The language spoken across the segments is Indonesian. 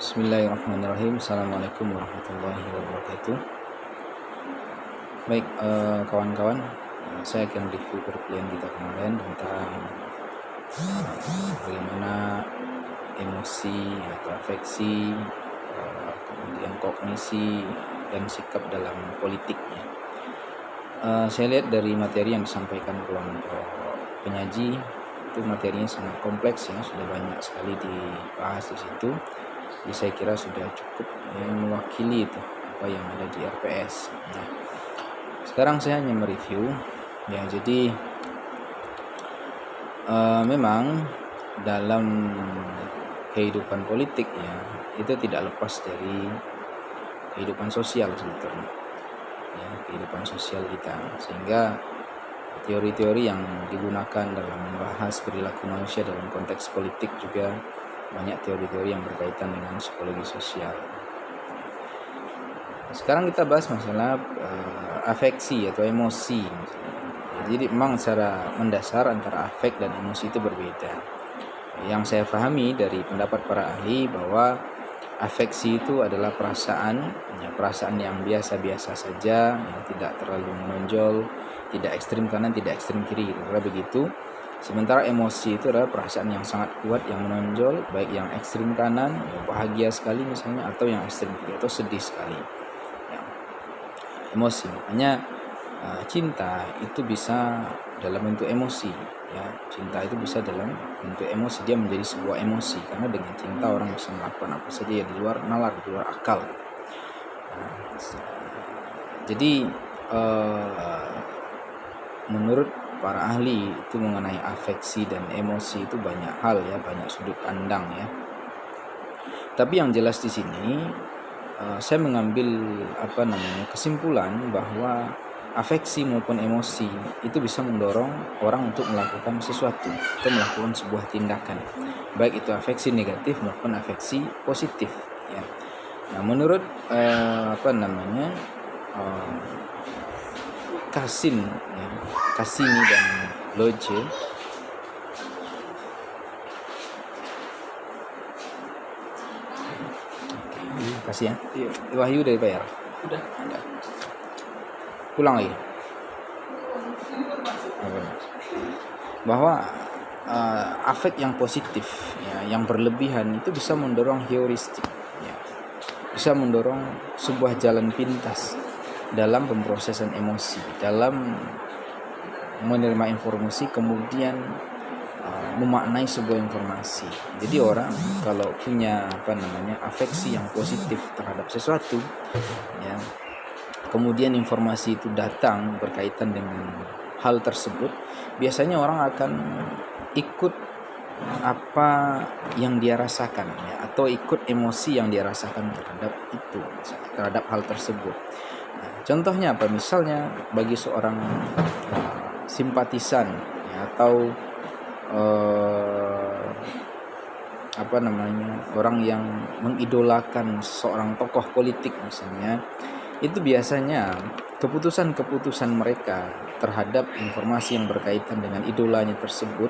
Bismillahirrahmanirrahim. Assalamualaikum warahmatullahi wabarakatuh. Baik, kawan-kawan, saya akan review perkuliahan kita kemarin tentang bagaimana emosi atau afeksi, kemudian kognisi dan sikap dalam politiknya. Saya lihat dari materi yang disampaikan kelompok penyaji itu materinya sangat kompleks ya, sudah banyak sekali dibahas di situ. Jadi saya kira sudah cukup mewakili itu apa yang ada di RPS. Nah, sekarang saya hanya mereview ya. Jadi memang dalam kehidupan politik ya, itu tidak lepas dari kehidupan sosial sebetulnya ya, kehidupan sosial kita, sehingga teori-teori yang digunakan dalam membahas perilaku manusia dalam konteks politik juga banyak teori-teori yang berkaitan dengan psikologi sosial. Sekarang kita bahas masalah afeksi atau emosi. Jadi memang secara mendasar antara afek dan emosi itu berbeda. Yang saya pahami dari pendapat para ahli bahwa afeksi itu adalah perasaan yang biasa-biasa saja, yang tidak terlalu menonjol, tidak ekstrim kanan, tidak ekstrim kiri, kira-kira begitu. Sementara emosi itu adalah perasaan yang sangat kuat, yang menonjol, baik yang ekstrim kanan, yang bahagia sekali misalnya, atau yang ekstrim kiri, atau sedih sekali ya. Emosi, makanya cinta itu bisa dalam bentuk emosi ya. Cinta itu bisa dalam bentuk emosi, dia menjadi sebuah emosi, karena dengan cinta orang bisa melakukan apa saja ya di luar nalar, di luar akal. Jadi menurut para ahli itu mengenai afeksi dan emosi itu banyak hal ya, banyak sudut pandang ya. Tapi yang jelas di sini saya mengambil kesimpulan bahwa afeksi maupun emosi itu bisa mendorong orang untuk melakukan sesuatu atau melakukan sebuah tindakan, baik itu afeksi negatif maupun afeksi positif ya. Nah, menurut Cassini dan Lodge, kasih ya. Wahyu dari bayar. Udah. Ada. Ulang lagi. Bahwa afek yang positif ya, yang berlebihan itu bisa mendorong heuristik ya. Bisa mendorong sebuah jalan pintas dalam pemrosesan emosi, dalam menerima informasi, kemudian memaknai sebuah informasi. Jadi orang kalau punya afeksi yang positif terhadap sesuatu ya, kemudian informasi itu datang berkaitan dengan hal tersebut, biasanya orang akan ikut apa yang dia rasakan ya, atau ikut emosi yang dia rasakan terhadap itu, terhadap hal tersebut. Nah, contohnya apa? Misalnya bagi seorang simpatisan ya, atau orang yang mengidolakan seorang tokoh politik misalnya, itu biasanya keputusan-keputusan mereka terhadap informasi yang berkaitan dengan idolanya tersebut,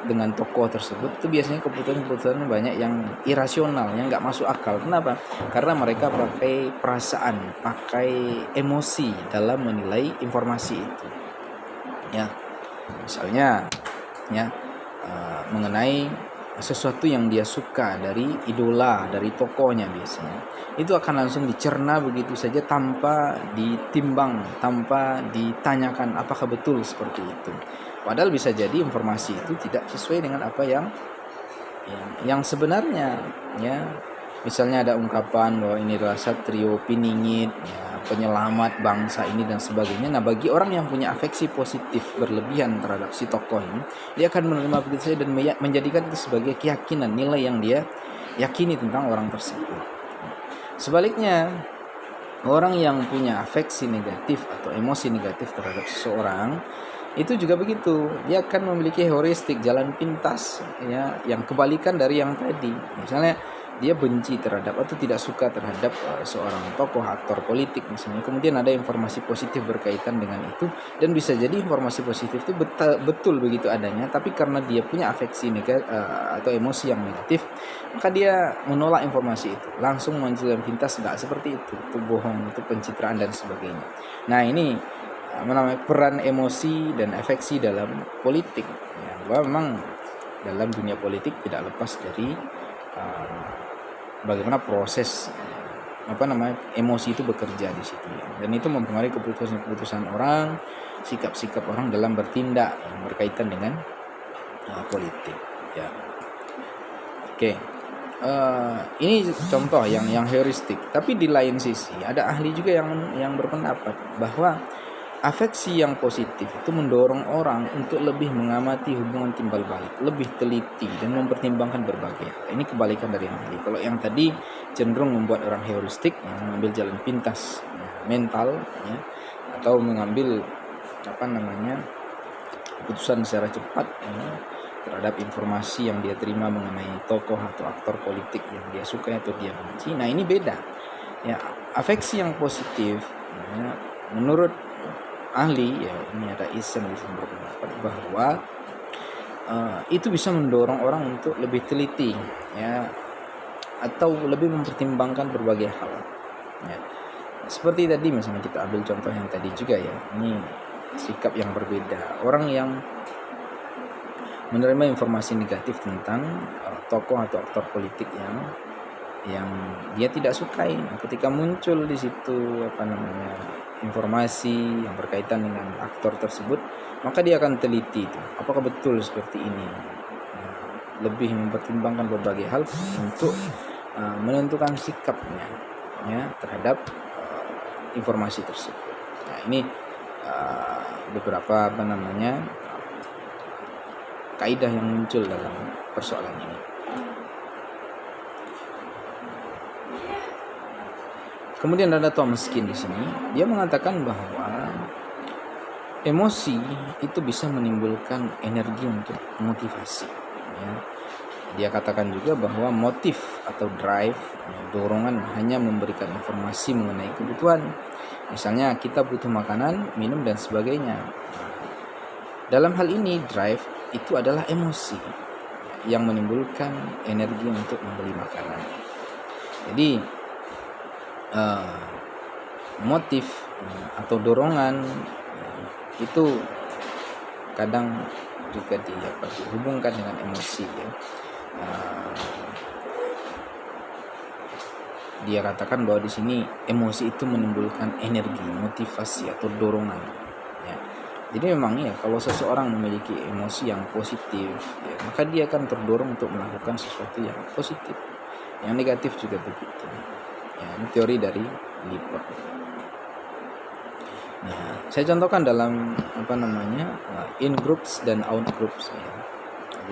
dengan tokoh tersebut, itu biasanya keputusan-keputusan banyak yang irasional, yang nggak masuk akal. Kenapa? Karena mereka pakai perasaan, pakai emosi dalam menilai informasi itu ya. Misalnya ya, mengenai sesuatu yang dia suka dari idola, dari tokohnya, biasanya itu akan langsung dicerna begitu saja tanpa ditimbang, tanpa ditanyakan apakah betul seperti itu. Padahal bisa jadi informasi itu tidak sesuai dengan apa yang sebenarnya ya. Misalnya ada ungkapan bahwa ini adalah satrio piningit ya, penyelamat bangsa ini dan sebagainya. Nah, bagi orang yang punya afeksi positif berlebihan terhadap si tokoh ini, dia akan menerima begitu saja dan menjadikan itu sebagai keyakinan, nilai yang dia yakini tentang orang tersebut. Sebaliknya, orang yang punya afeksi negatif atau emosi negatif terhadap seseorang itu juga begitu, dia akan memiliki heuristik, jalan pintas ya, yang kebalikan dari yang tadi. Misalnya dia benci terhadap atau tidak suka terhadap seorang tokoh aktor politik misalnya, kemudian ada informasi positif berkaitan dengan itu, dan bisa jadi informasi positif itu betul begitu adanya, tapi karena dia punya afeksi negatif atau emosi yang negatif, maka dia menolak informasi itu, langsung muncul yang pintas, enggak seperti itu bohong, itu pencitraan dan sebagainya. Nah ini namanya peran emosi dan afeksi dalam politik, ya, bahwa memang dalam dunia politik tidak lepas dari bagaimana proses emosi itu bekerja di situ, ya. Dan itu mempengaruhi keputusan orang, sikap-sikap orang dalam bertindak yang berkaitan dengan politik, ya. Oke. Ini contoh yang heuristik, tapi di lain sisi ada ahli juga yang berpendapat bahwa afeksi yang positif itu mendorong orang untuk lebih mengamati hubungan timbal balik, lebih teliti dan mempertimbangkan berbagai hal. Ini kebalikan dari yang tadi. Kalau yang tadi cenderung membuat orang heuristik, ya, mengambil jalan pintas, ya, mental, ya, atau mengambil keputusan secara cepat, ya, terhadap informasi yang dia terima mengenai tokoh atau aktor politik yang dia suka atau dia benci. Nah ini beda. Ya, afeksi yang positif, ya, menurut ahli, ya ini ada Isen di sini berpendapat bahwa itu bisa mendorong orang untuk lebih teliti, ya, atau lebih mempertimbangkan berbagai hal, ya. Seperti tadi misalnya kita ambil contoh yang tadi juga, ya, ini sikap yang berbeda, orang yang menerima informasi negatif tentang tokoh atau aktor politik yang dia tidak sukai. Nah, ketika muncul di situ informasi yang berkaitan dengan aktor tersebut, maka dia akan teliti itu, apakah betul seperti ini. Nah, lebih mempertimbangkan berbagai hal untuk menentukan sikapnya, ya, terhadap informasi tersebut. Nah, ini beberapa kaidah yang muncul dalam persoalan ini. Kemudian ada Chomsky di sini, dia mengatakan bahwa emosi itu bisa menimbulkan energi untuk motivasi, ya. Dia katakan juga bahwa motif atau drive, ya, dorongan hanya memberikan informasi mengenai kebutuhan. Misalnya kita butuh makanan, minum dan sebagainya. Dalam hal ini drive itu adalah emosi yang menimbulkan energi untuk membeli makanan. Jadi motif atau dorongan itu kadang juga dihubungkan dengan emosi, ya. Dia katakan bahwa di sini emosi itu menimbulkan energi, motivasi atau dorongan, ya. Jadi memang, ya, kalau seseorang memiliki emosi yang positif, ya, maka dia akan terdorong untuk melakukan sesuatu yang positif. Yang negatif juga begitu. Ya, ini teori dari Lippert. Nah, saya contohkan dalam in groups dan out groups, ya.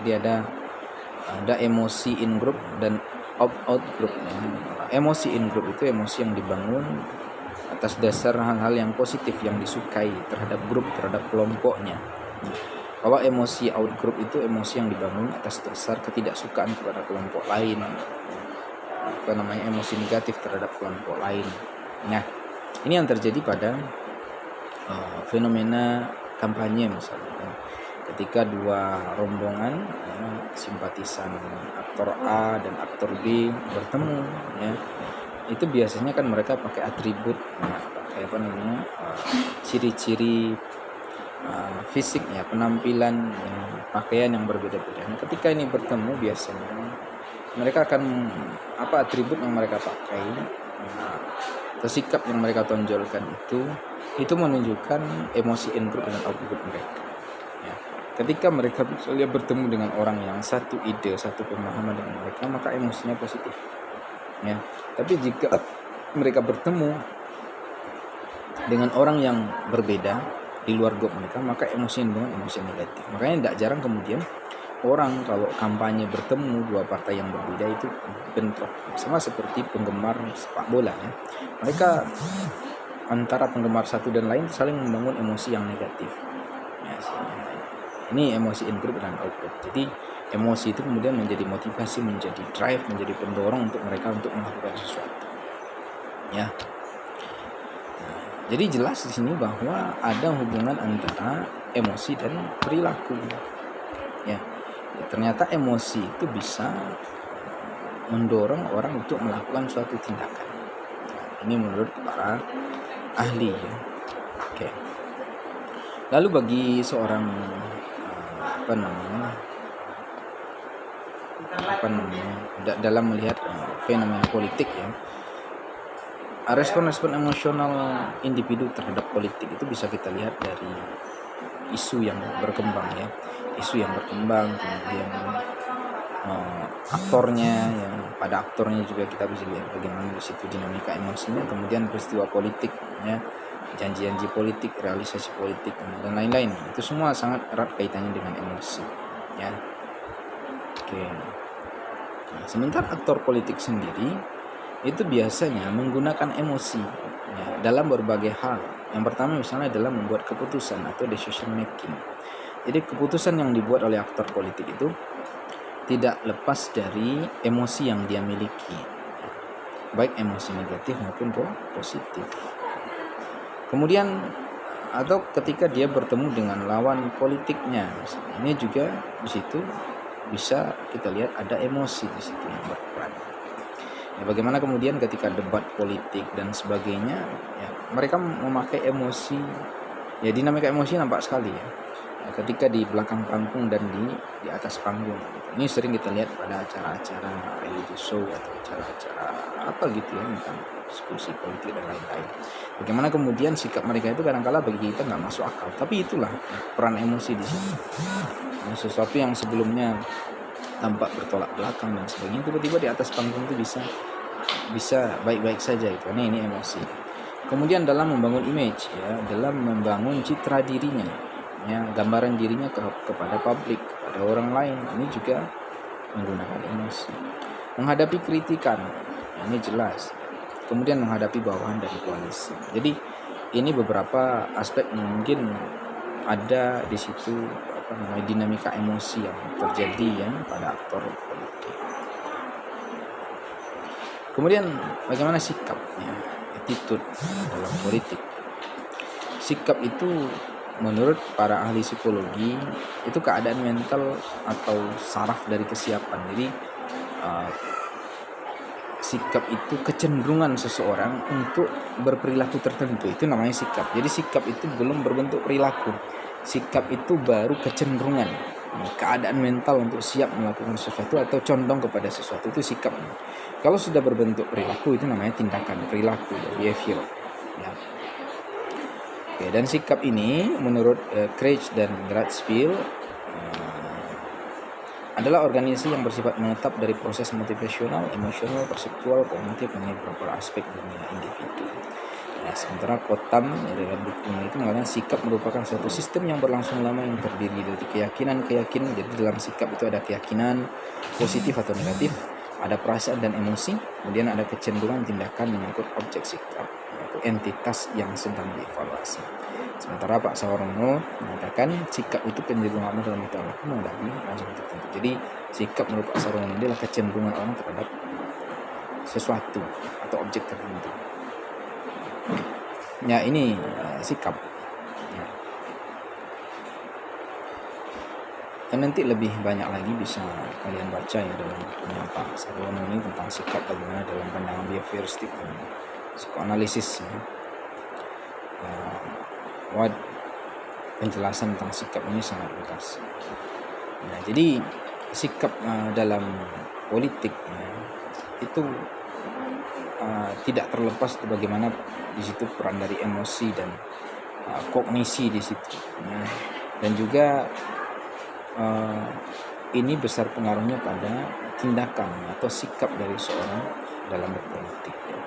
Jadi ada emosi in group dan out group, ya. Emosi in group itu emosi yang dibangun atas dasar hal-hal yang positif yang disukai terhadap grup, terhadap kelompoknya. Kalau emosi out group itu emosi yang dibangun atas dasar ketidaksukaan kepada kelompok lain, emosi negatif terhadap kelompok lain. Nah, ini yang terjadi pada fenomena kampanye misalnya, ketika dua rombongan, ya, simpatisan aktor A dan aktor B bertemu, ya, itu biasanya kan mereka pakai atribut, ya, ciri-ciri fisik, ya, penampilan, ya, pakaian yang berbeda-beda. Nah, ketika ini bertemu biasanya mereka akan atribut yang mereka pakai, atau sikap yang mereka tonjolkan itu menunjukkan emosi in group dan out group mereka, ya. Ketika mereka misalnya bertemu dengan orang yang satu ide, satu pemahaman dengan mereka, maka emosinya positif, ya. Tapi jika mereka bertemu dengan orang yang berbeda di luar grup mereka, maka emosinya dengan emosi negatif. Makanya tidak jarang kemudian orang kalau kampanye bertemu dua partai yang berbeda itu bentrok, sama seperti penggemar sepak bola, ya. Mereka antara penggemar satu dan lain saling membangun emosi yang negatif, ya. Ini emosi in group dan out group. Jadi emosi itu kemudian menjadi motivasi, menjadi drive, menjadi pendorong untuk mereka untuk melakukan sesuatu. Ya. Jadi jelas di sini bahwa ada hubungan antara emosi dan perilaku. Ya. Ternyata emosi itu bisa mendorong orang untuk melakukan suatu tindakan. Ini menurut para ahli. Ya. Oke. Lalu bagi seorang dalam melihat fenomena politik, ya, respon-respon emosional individu terhadap politik itu bisa kita lihat dari isu yang berkembang, ya, kemudian aktornya, ya, pada aktornya juga kita bisa lihat bagaimana di situ dinamika emosinya, kemudian peristiwa politik, ya, janji-janji politik, realisasi politik, dan lain-lain. Itu semua sangat erat kaitannya dengan emosi, ya. Oke. Nah, sementara aktor politik sendiri itu biasanya menggunakan emosi, ya, dalam berbagai hal. Yang pertama misalnya dalam membuat keputusan atau decision making. Jadi keputusan yang dibuat oleh aktor politik itu tidak lepas dari emosi yang dia miliki, baik emosi negatif maupun positif. Kemudian atau ketika dia bertemu dengan lawan politiknya, misalnya, ini juga di situ bisa kita lihat ada emosi di situ yang berperan. Ya, bagaimana kemudian ketika debat politik dan sebagainya, ya, mereka memakai emosi, ya, dinamika emosi nampak sekali, ya, ketika di belakang panggung dan di atas panggung, gitu. Ini sering kita lihat pada acara-acara reality show atau acara-acara apa gitu, ya, tentang diskusi politik dan lain-lain. Bagaimana kemudian sikap mereka itu kadang-kala bagi kita nggak masuk akal, tapi itulah peran emosi di sini. Sesuatu yang sebelumnya tampak bertolak belakang dan sebagainya, tiba-tiba di atas panggung itu bisa baik-baik saja itu. Ini emosi. Kemudian dalam membangun image, ya, dalam membangun citra dirinya, ya, gambaran dirinya kepada publik, kepada orang lain, ini juga menggunakan emosi. Menghadapi kritikan, ini jelas. Kemudian menghadapi bawahan dari koalisi. Jadi ini beberapa aspek yang mungkin ada di situ dinamika emosi yang terjadi, ya, pada aktor politik. Kemudian bagaimana sikapnya, attitude dalam politik. Sikap itu menurut para ahli psikologi itu keadaan mental atau saraf dari kesiapan. Jadi sikap itu kecenderungan seseorang untuk berperilaku tertentu, itu namanya sikap. Jadi sikap itu belum berbentuk perilaku. Sikap itu baru kecenderungan, keadaan mental untuk siap melakukan sesuatu atau condong kepada sesuatu, itu sikap. Kalau sudah berbentuk perilaku itu namanya tindakan, perilaku, behavior, ya. Oke, dan sikap ini menurut Craig dan Gratzfeld adalah organisasi yang bersifat menetap dari proses motivasional, emosional, perseptual, kognitif mengenai beberapa aspek dunia individu. Nah, sementara Kotam dalam bukunya itu mengatakan sikap merupakan suatu sistem yang berlangsung lama yang terdiri dari keyakinan. Jadi dalam sikap itu ada keyakinan positif atau negatif, ada perasaan dan emosi, kemudian ada kecenderungan tindakan menyangkut objek sikap, yaitu entitas yang sedang dievaluasi. Sementara Pak Sawarono mengatakan sikap itu kecenderungan dalam perilaku menghadapi masalah tertentu. Jadi sikap menurut Pak Sawarono ini adalah kecenderungan orang terhadap sesuatu atau objek tertentu. Ya, ini sikap. Ya. Dan nanti lebih banyak lagi bisa kalian baca, ya, dalam bukunya Pak Sawarono ini tentang sikap, bagaimana dalam pandangan behavioristik dan psikoanalisis, ya. Penjelasan tentang sikap ini sangat luas. Nah, jadi sikap dalam politik, ya, itu tidak terlepas dari bagaimana di situ peran dari emosi dan kognisi di situ, ya. Dan juga ini besar pengaruhnya pada tindakan atau sikap dari seorang dalam berpolitik, ya.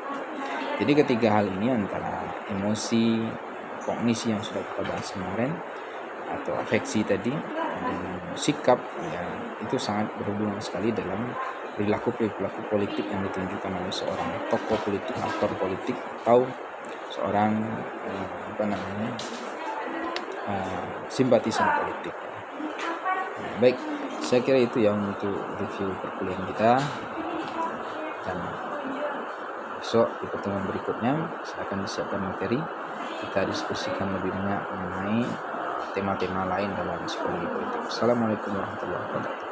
Jadi ketiga hal ini antara emosi, kognisi yang sudah kita bahas kemarin atau afeksi tadi, dan sikap, ya, itu sangat berhubungan sekali dalam perilaku politik yang ditunjukkan oleh seorang tokoh politik, aktor politik, atau seorang simpatisan politik. Baik, Saya kira itu ya untuk review perkuliahan kita, dan besok di pertemuan berikutnya saya akan siapkan materi, kita diskusikan lebih banyak mengenai tema-tema lain dalam psikologi politik. Assalamualaikum warahmatullahi wabarakatuh.